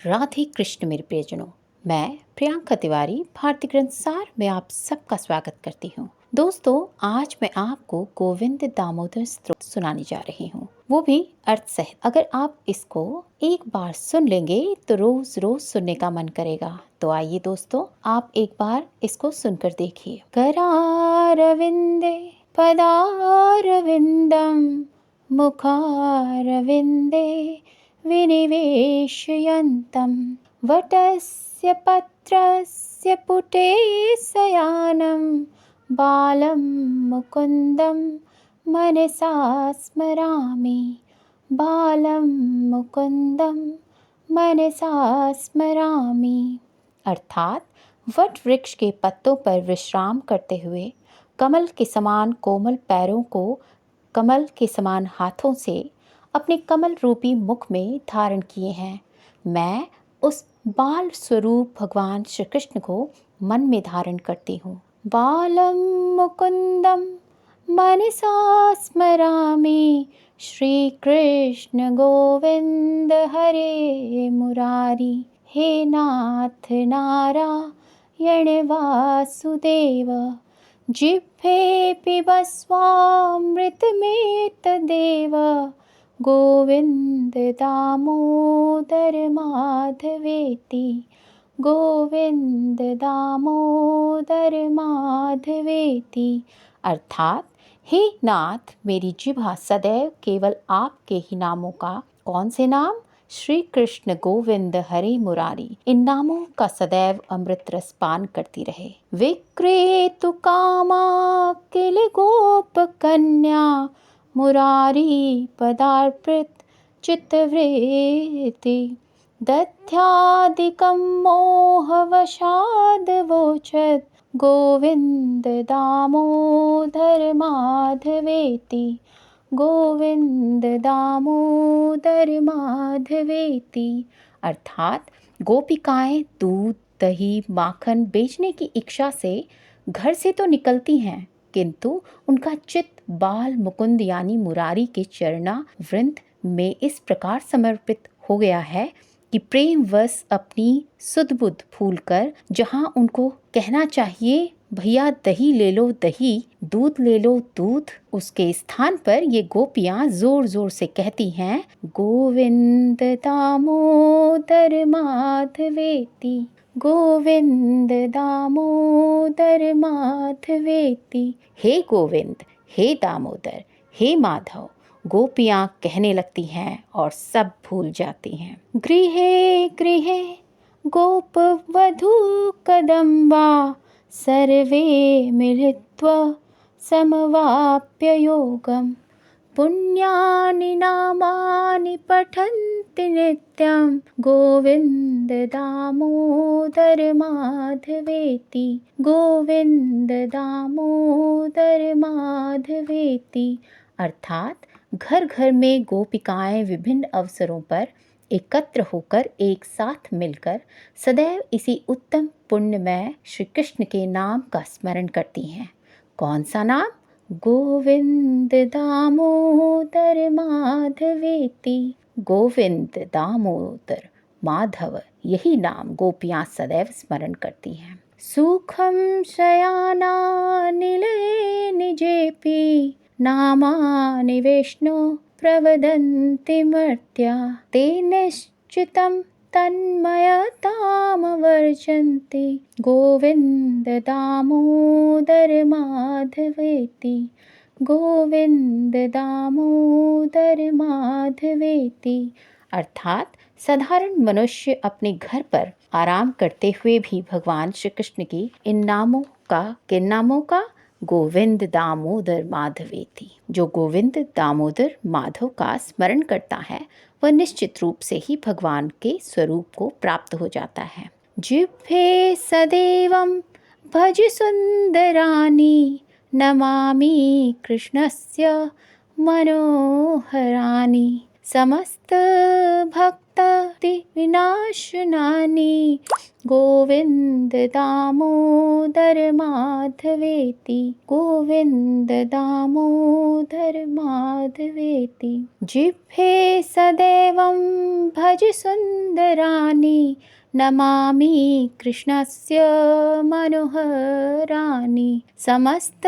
राधे कृष्ण मेरे प्रियजनों, मैं प्रियंका तिवारी भारतीय ग्रंथ सार में आप सबका स्वागत करती हूँ। दोस्तों, आज मैं आपको गोविंद दामोदर स्तोत्र सुनाने जा रही हूँ, वो भी अर्थ सहित। अगर आप इसको एक बार सुन लेंगे तो रोज रोज सुनने का मन करेगा। तो आइए दोस्तों, आप एक बार इसको सुनकर देखिए। करारविंदे पदारविंदम मुखारविंदे विनिवेशयन्तं वटस्य पत्रस्य पुटे शयानं बालं मुकुन्दं मनसा स्मरामि। बालं मुकुन्दं मनसा स्मरामि। अर्थात वट वृक्ष के पत्तों पर विश्राम करते हुए कमल के समान कोमल पैरों को कमल के समान हाथों से अपने कमल रूपी मुख में धारण किए हैं। मैं उस बाल स्वरूप भगवान श्री कृष्ण को मन में धारण करती हूँ। बालम मुकुंदम मनसा स्मरामि, श्री कृष्ण गोविंद हरे मुरारी। हे नाथ नारायण वासुदेव, जिह्वे पिबस्वामृतमेतदेव। गोविंद दामोदर माधवेति, गोविंद दामोदर माधवेति। अर्थात, हे नाथ, मेरी जिह्वा सदैव केवल आपके ही नामों का, कौन से नाम? श्री कृष्ण गोविंद हरे मुरारी, इन नामों का सदैव अमृत रस पान करती रहे। विक्रेतु कामा किल गोप कन्या, मुरारी पदार्पित चित्तवृत्ति। दध्यादिकं मोहवशाद वोचत्, गोविंद दामोदर माधवेति। गोविंद दामोदर माधवेति। अर्थात, गोपिकाएं दूध दही माखन बेचने की इच्छा से घर से तो निकलती हैं, किंतु उनका चित्त बाल मुकुंद यानी मुरारी के चरणा वृंद में इस प्रकार समर्पित हो गया है कि प्रेम वश अपनी सुध बुध भूल कर जहाँ उनको कहना चाहिए भैया दही ले लो दही, दूध ले लो दूध, उसके स्थान पर ये गोपियां जोर जोर से कहती हैं गोविंद दामोदर माधवेति, गोविंद दामोदर माधवेति। हे गोविंद, हे दामोदर, हे माधव, गोपियां कहने लगती हैं और सब भूल जाती हैं। गृहे गृहे गोप वधू कदम्बा, सर्वे मिलित्वा समवाप्य योगम्। पुण्यानि नामानि पठन्ति नित्यं, गोविंद दामोदर माधवेति, गोविंद दामोदर माधवेति। अर्थात, घर घर में गोपिकाएं विभिन्न अवसरों पर एकत्र होकर एक साथ मिलकर सदैव इसी उत्तम पुण्यमय श्री कृष्ण के नाम का स्मरण करती हैं। कौन सा नाम? गोविंद दामोदर माधवेति। गोविंद दामोदर माधव, यही नाम गोपियां सदैव स्मरण करती हैं। सुखम शयाना निलये निजेपि, नामानि विष्णु प्रवदन्ति मर्त्या। ते निश्चितं तन्मयतामवर्चन्ति, गोविंद दामोदर माधवेति, गोविंद दामोदर माधवेति। अर्थात, साधारण मनुष्य अपने घर पर आराम करते हुए भी भगवान श्री कृष्ण की इन नामों का, किन नामों का? गोविंद दामोदर माधवेति। जो गोविंद दामोदर माधव का स्मरण करता है वह निश्चित रूप से ही भगवान के स्वरूप को प्राप्त हो जाता है। जिह्वे सदैवं भज सुंदरानि, नमामि कृष्णस्य मनोहरानि। समस्त भक्तानां विनाशनानि गोविन्द दामोदर माधवेति गोविन्द दामोदर माधवेति। जिह्वे सदैवं भज सुन्दराणि नमामि कृष्णस्य मनोहराणि समस्त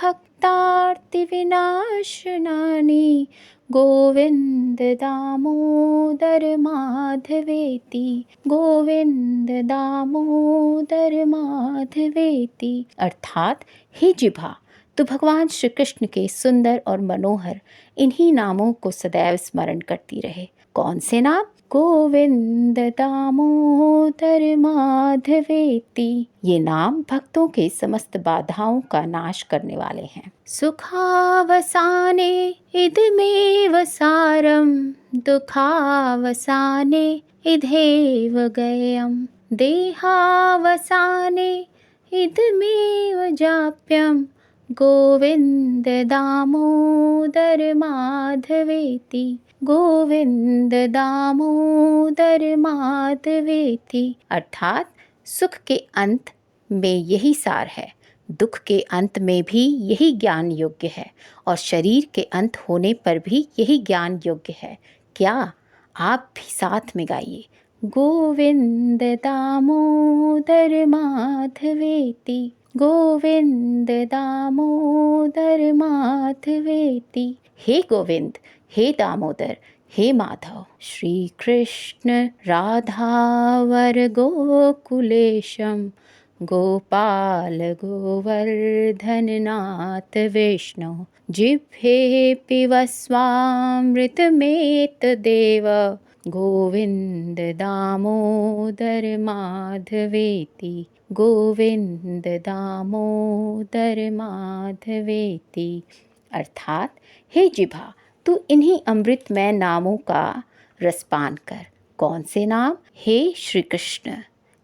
भक्तार्तिविनाशनानि गोविन्द दामोदर माधवेति गोविन्द दामोदर माधवेति। अर्थात हे जिह्वा, तो भगवान श्री कृष्ण के सुंदर और मनोहर इन्हीं नामों को सदैव स्मरण करती रहे। कौन से नाम? गोविंद दामोदर माधवेति। ये नाम भक्तों के समस्त बाधाओं का नाश करने वाले हैं। सुखावसाने इदमेव सारम दुखावसाने इधेव गयम् देहावसाने इदमेव जाप्यम् गोविन्द दामोदर माधवेति गोविन्द दामोदर माधवेति। अर्थात सुख के अंत में यही सार है, दुख के अंत में भी यही ज्ञान योग्य है और शरीर के अंत होने पर भी यही ज्ञान योग्य है। क्या आप भी साथ में गाइए, गोविन्द दामोदर माधवेति गोविन्द दामोदर माधवेति। हे गोविंद, हे दामोदर, हे माधव, श्री कृष्ण राधावर गोकुलेशम गोपाल गोवर्धन नाथ विष्णु जिह्वे पिबस्वामृतमेतदेव गोविन्द दामोदर माधवेति गोविन्द दामोदर माधवेति। अर्थात हे जिह्वा, तू इन्हीं अमृतमय नामों का रसपान कर। कौन से नाम? हे श्री कृष्ण,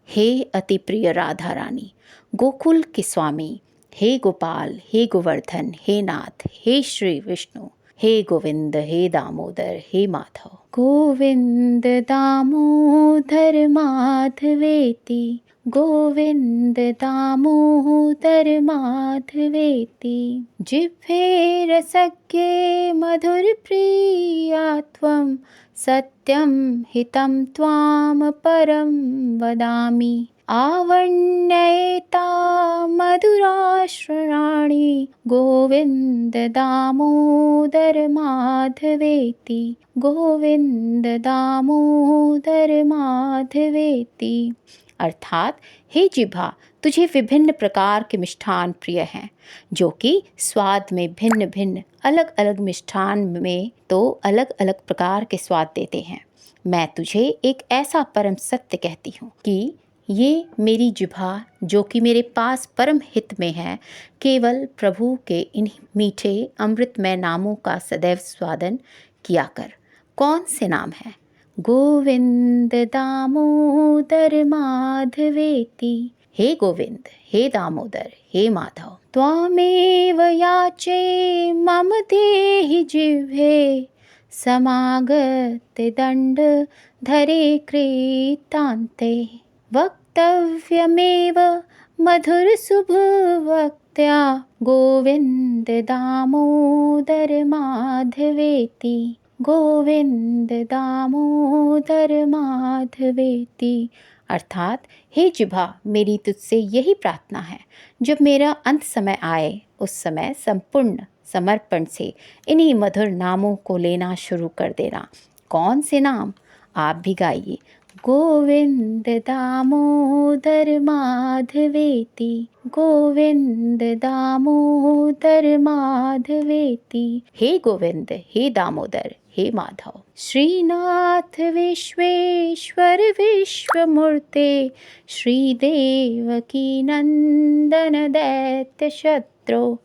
हे अति प्रिय राधा रानी, गोकुल के स्वामी, हे गोपाल, हे गोवर्धन, हे नाथ, हे श्री विष्णु, हे गोविंद, हे दामोदर, हे माधव। गोविंद दामोदर माधवेति गोविन्द दामोदर माधवेति। जिह्वे रसज्ञे मधुर प्रिया त्वं सत्यं हितं त्वां परं वदामि आवण्ययेता मधुराश्रणानि गोविन्द दामोदर माधवेति गोविन्द दामोदर माधवेति। अर्थात हे जिह्वा, तुझे विभिन्न प्रकार के मिष्ठान प्रिय हैं, जो कि स्वाद में भिन्न भिन्न अलग अलग मिष्ठान में तो अलग अलग प्रकार के स्वाद देते हैं। मैं तुझे एक ऐसा परम सत्य कहती हूँ कि ये मेरी जिह्वा, जो कि मेरे पास परम हित में है, केवल प्रभु के इन मीठे अमृतमय नामों का सदैव स्वादन किया कर। कौन से नाम हैं? गोविन्द दामोदर माधवेति। हे गोविंद, हे दामोदर, हे माधव, त्वामेव याचे मम देहि जिह्वे समागत दंड धरे कृतान्ते वक्तव्यमेव मधुर शुभवक्त्या गोविन्द दामोदर माधवेति गोविन्द दामोदर माधवेति। अर्थात हे जिह्वा, मेरी तुझसे यही प्रार्थना है, जब मेरा अंत समय आए उस समय संपूर्ण समर्पण से इन्हीं मधुर नामों को लेना शुरू कर देना। कौन से नाम? आप भी गाइए, गोविन्द दामोदर माधवेति गोविन्द दामोदर माधवेति। हे गोविंद, हे दामोदर, हे माधव। श्रीनाथ विश्वेश्वर विश्वमूर्ते श्रीदेवकी नंदन दैत्य शत्रु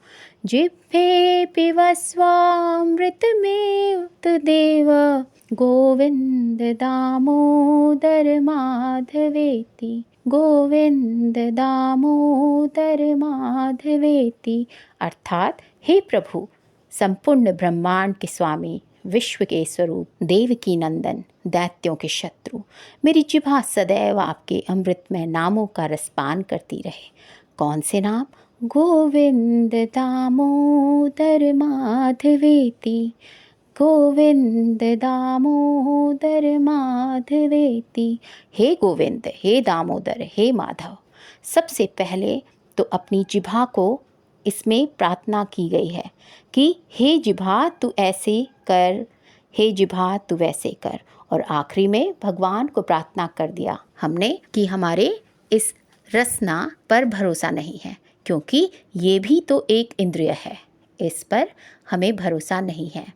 जिह्वे पिबस्वामृतमेतदेव गोविन्द दामोदर माधवेति गोविन्द दामोदर माधवेति। अर्थात हे प्रभु, संपूर्ण ब्रह्मांड के स्वामी, विश्व के स्वरूप, देवकी नंदन, दैत्यों के शत्रु, मेरी जिह्वा सदैव आपके अमृतमय नामों का रसपान करती रहे। कौन से नाम? गोविंद दामोदर माधवेति, गोविंद दामोदर माधवेति। हे गोविंद, हे दामोदर, हे माधव। सबसे पहले तो अपनी जिह्वा को इसमें प्रार्थना की गई है कि हे जिह्वा तू ऐसे कर, हे जिह्वा तू वैसे कर। और आखिरी में भगवान को प्रार्थना कर दिया हमने कि हमारे इस रसना पर भरोसा नहीं है, क्योंकि ये भी तो एक इंद्रिय है, इस पर हमें भरोसा नहीं है।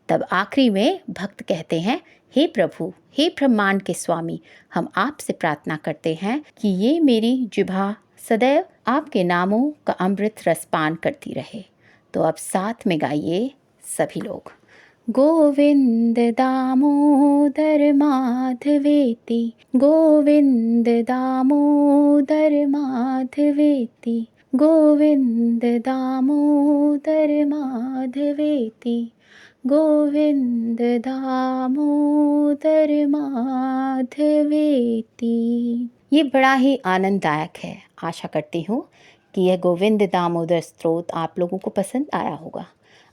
तब आखिरी में भक्त कहते हैं, हे प्रभु, हे ब्रह्मांड के स्वामी, हम आपसे प्रार्थना करते हैं कि ये मेरी जिह्वा सदैव आपके नामों का अमृत रसपान करती रहे। तो अब साथ में गाइए सभी लोग। गोविंद दामोदर माधवेति, गोविंद दामोदर माधवेति, गोविंद दामोदर माधवेति, गोविंद दामोदर माधवेति। ये बड़ा ही आनंददायक है। आशा करती हूँ कि यह गोविंद दामोदर स्तोत्र आप लोगों को पसंद आया होगा।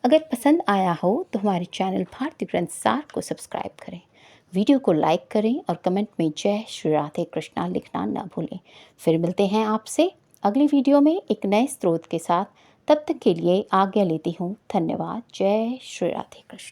अगर पसंद आया हो तो हमारे चैनल भारतीय ग्रंथ सार को सब्सक्राइब करें, वीडियो को लाइक करें और कमेंट में जय श्री राधे कृष्णा लिखना ना भूलें। फिर मिलते हैं आपसे अगली वीडियो में एक नए स्तोत्र के साथ। तब तक के लिए आज्ञा लेती हूँ। धन्यवाद। जय श्री राधे कृष्ण।